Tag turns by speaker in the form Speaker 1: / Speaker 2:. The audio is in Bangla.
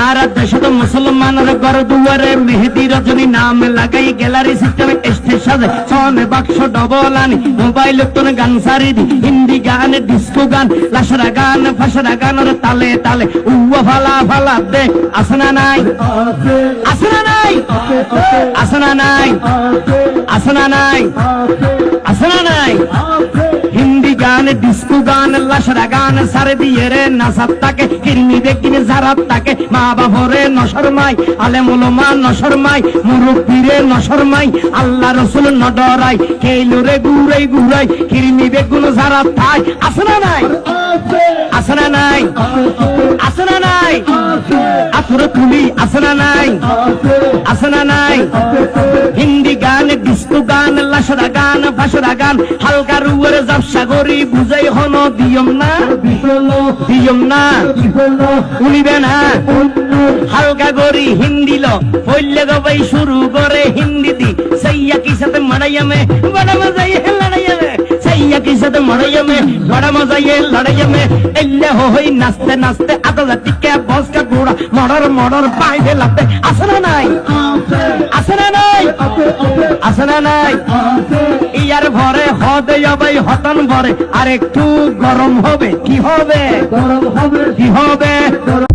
Speaker 1: আর দেশত মুসলমানের ঘর দুয়ারে মেহেদি রজনী নাম লাগাই গ্যালারি সিস্টেমে স্টেজ সাজে সনে বাক্স ডবল আনি মোবাইল তোর গান সারি দি হিন্দি গান ডিস্কো গান লাশরা গান ফাশরা গানের তালে তালে উয়া ফালা ফালা দে আসনা নাই আসনা নাই আসনা নাই আসনা নাই আসনা নাই হিন্দি গান ডিস্কো গান লাশরা গান সারে দিয়ে রে নাসাত্তাকে কিরমি দেখিনে জারাত্তাকে মা বাবরে নশরমাই আলেম উলামা নশরমাই মুরব্বিরে নশরমাই আল্লাহ রাসূল নডরাই কেইলুরে গুরাই গুরাই কিরমি বেগুন জারাত্তাই আসনা নাই আসনা নাই আসনা নাই আতরে তুলি আসনা নাই আসনা নাই হিন্দি গান ডিস্কো গান লাশরা গান ফাশরা গান হালকা রুয়ের জাবসা গরি বুঝাই হন দিয়ম না উনিবে না হালকা গরি হিন্দি লো ফইলে গবাই শুরু করে হিন্দি দি সাইয়া কি সাথে মারাইয়া মে বড় মজা ये लड़ाइया में सैया की साथ मड़ाइया में बड़ा मजा ये लड़ाइया में एल्ले होई नाचते नाचते आधा टिके बस का घोड़ा मर्डर मर्डर पाइदे लगते আসনা নাই আসনা নাই আসনা নাই ইয়ার ভরে হদে যাবে হতন ভরে আর একটু গরম হবে কি হবে কি হবে